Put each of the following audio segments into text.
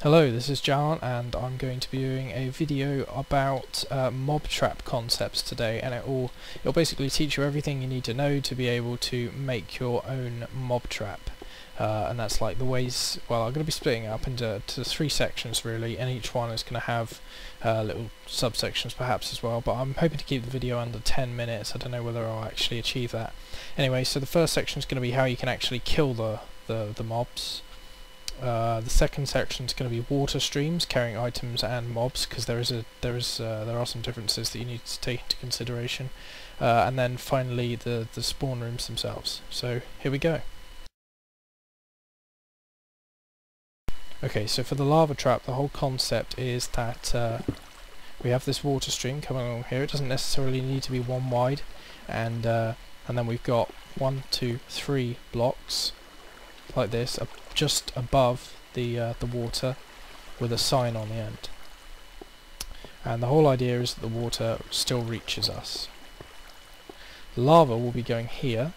Hello, this is John and I'm going to be doing a video about mob trap concepts today, and it'll basically teach you everything you need to know to be able to make your own mob trap. And that's like the ways, well, I'm going to be splitting it up into three sections really, and each one is going to have little subsections perhaps as well, but I'm hoping to keep the video under 10 minutes. I don't know whether I'll actually achieve that. Anyway, so the first section is going to be how you can actually kill the mobs. The second section is going to be water streams carrying items and mobs, because there are some differences that you need to take into consideration. And then finally the spawn rooms themselves. So here we go. Okay, so for the lava trap, the whole concept is that we have this water stream coming along here. It doesn't necessarily need to be one wide, and then we've got 1, 2, 3 blocks like this, just above the water, with a sign on the end. And the whole idea is that the water still reaches us. Lava will be going here,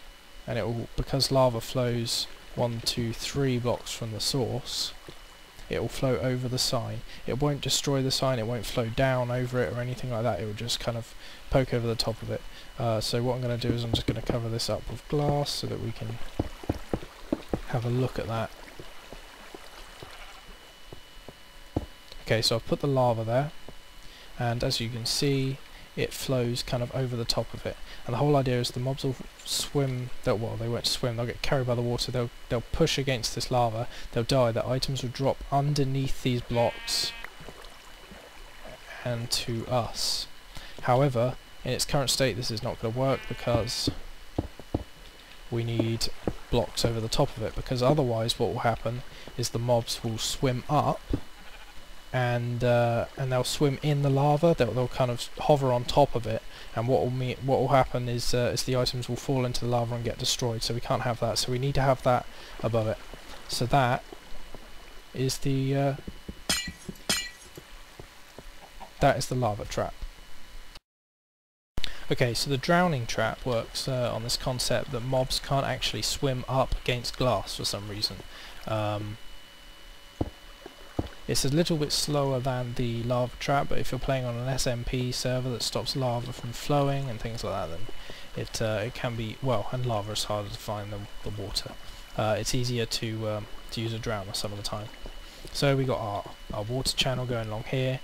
and it will, because lava flows 1, 2, 3 blocks from the source, it will flow over the sign. It won't destroy the sign, it won't flow down over it or anything like that, it will just kind of poke over the top of it. So what I'm going to do is I'm just going to cover this up with glass so that we can have a look at that. Okay, so I've put the lava there, and as you can see it flows kind of over the top of it, and the whole idea is the mobs will swim, they won't swim, they'll get carried by the water, they'll push against this lava, they'll die, the items will drop underneath these blocks and to us. However, in its current state this is not going to work because we need blocks over the top of it, because otherwise what will happen is the mobs will swim up and they'll swim in the lava. They'll kind of hover on top of it, and what will happen is the items will fall into the lava and get destroyed. So we can't have that. So we need to have that above it. So that is the lava trap. Okay, so the drowning trap works on this concept that mobs can't actually swim up against glass for some reason. It's a little bit slower than the lava trap, but if you're playing on an SMP server that stops lava from flowing and things like that, then it can be, well, and lava is harder to find than the water. It's easier to use a drowner some of the time. So we got our water channel going along here.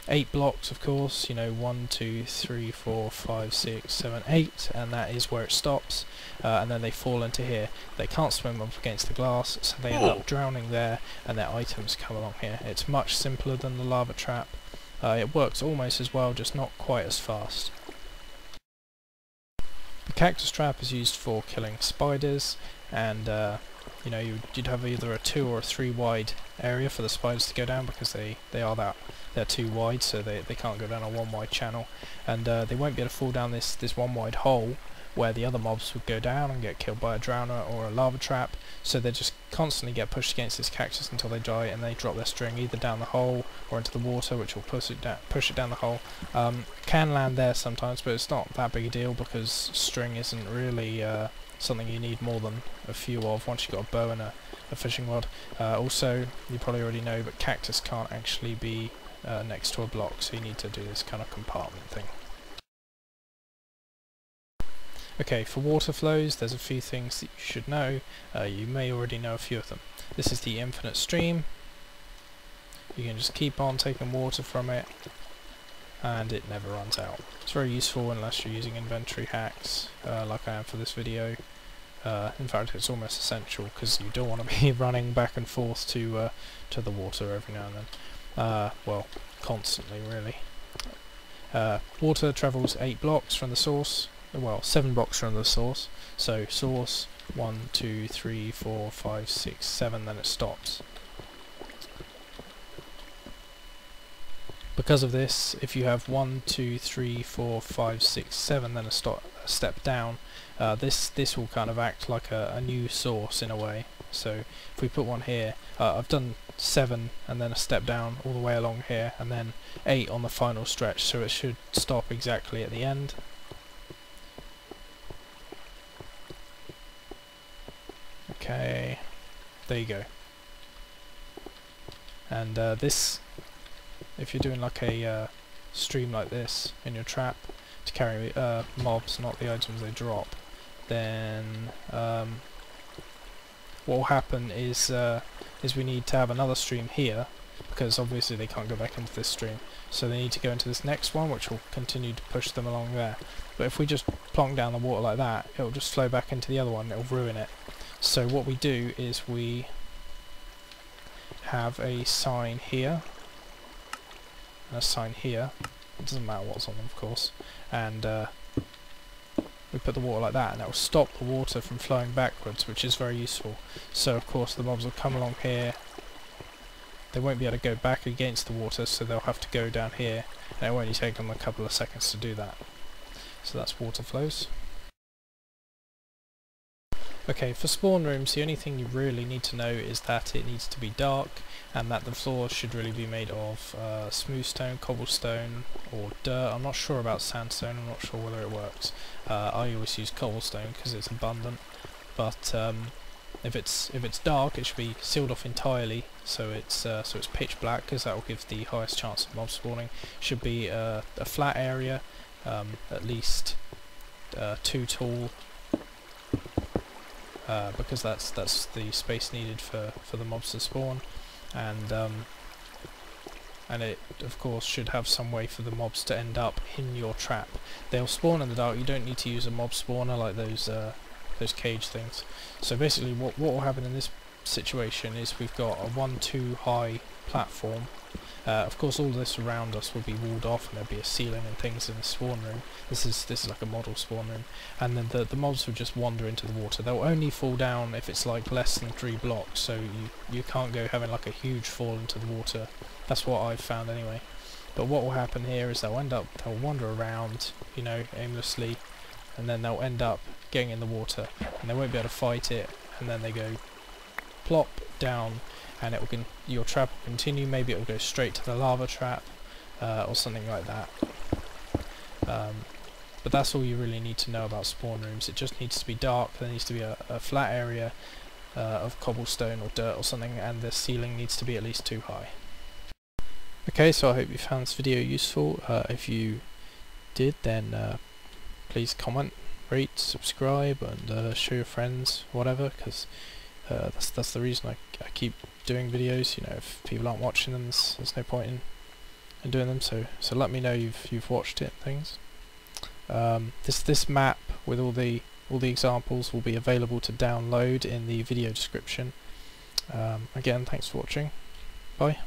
8 blocks, of course, you know, 1, 2, 3, 4, 5, 6, 7, 8, and that is where it stops, and then they fall into here. They can't swim up against the glass, so they end up drowning there, and their items come along here. It's much simpler than the lava trap. It works almost as well, just not quite as fast. The cactus trap is used for killing spiders, and you know, you'd have either a 2 or a 3 wide area for the spiders to go down, because they're too wide, so they can't go down a 1 wide channel, and they won't be able to fall down this 1 wide hole where the other mobs would go down and get killed by a drowner or a lava trap. So they just constantly get pushed against this cactus until they die, and they drop their string either down the hole or into the water, which will push it down the hole. Can land there sometimes, but it's not that big a deal because string isn't really something you need more than a few of once you've got a bow and a fishing rod. Also, you probably already know, but cactus can't actually be next to a block, so you need to do this kind of compartment thing. Okay, for water flows, there's a few things that you should know. You may already know a few of them. This is the infinite stream. You can just keep on taking water from it, and it never runs out. It's very useful unless you're using inventory hacks, like I am for this video. In fact, it's almost essential, because you don't want to be running back and forth to the water every now and then. Well, constantly really. Water travels 8 blocks from the source, well, 7 blocks from the source. So source 1, 2, 3, 4, 5, 6, 7, then it stops. Because of this, if you have 1, 2, 3, 4, 5, 6, 7, then a step down, this will kind of act like a new source in a way. So if we put one here, I've done 7 and then a step down all the way along here, and then 8 on the final stretch, so it should stop exactly at the end. Okay, there you go. And this, if you're doing like a stream like this in your trap to carry mobs, not the items they drop, then what will happen is we need to have another stream here, because obviously they can't go back into this stream, so they need to go into this next one, which will continue to push them along there. But if we just plonk down the water like that, it will just flow back into the other one, it will ruin it. So what we do is we have a sign here and a sign here, it doesn't matter what's on them of course, and we put the water like that, and that will stop the water from flowing backwards, which is very useful. So of course the mobs will come along here, they won't be able to go back against the water, so they'll have to go down here, and it will only take them a couple of seconds to do that. So that's water flows. Okay, for spawn rooms, the only thing you really need to know is that it needs to be dark, and that the floors should really be made of smooth stone, cobblestone, or dirt. I'm not sure about sandstone, I'm not sure whether it works. I always use cobblestone because it's abundant, but if it's dark, it should be sealed off entirely, so it's pitch black, because that will give the highest chance of mob spawning. Should be a flat area, at least 2 tall. Because that's the space needed for the mobs to spawn, and it of course should have some way for the mobs to end up in your trap. They'll spawn in the dark. You don't need to use a mob spawner like those cage things. So basically what will happen in this situation is we've got a 1-2 high platform. Of course all this around us will be walled off, and there'll be a ceiling and things in the spawn room. This is like a model spawn room, and then the mobs will just wander into the water. They'll only fall down if it's like less than 3 blocks, so you can't go having like a huge fall into the water. That's what I've found anyway. But what will happen here is they'll wander around, you know, aimlessly, and then they'll end up getting in the water, and they won't be able to fight it, and then they go plop down, and your trap will continue. Maybe it will go straight to the lava trap or something like that. But that's all you really need to know about spawn rooms. It just needs to be dark, there needs to be a flat area of cobblestone or dirt or something, and the ceiling needs to be at least 2 high. Okay, so I hope you found this video useful. If you did, then please comment, rate, subscribe, and show your friends, whatever, because that's the reason I keep doing videos. You know, if people aren't watching them, there's no point in doing them. So let me know you've watched it and things. This map with all the examples will be available to download in the video description. Again, thanks for watching. Bye.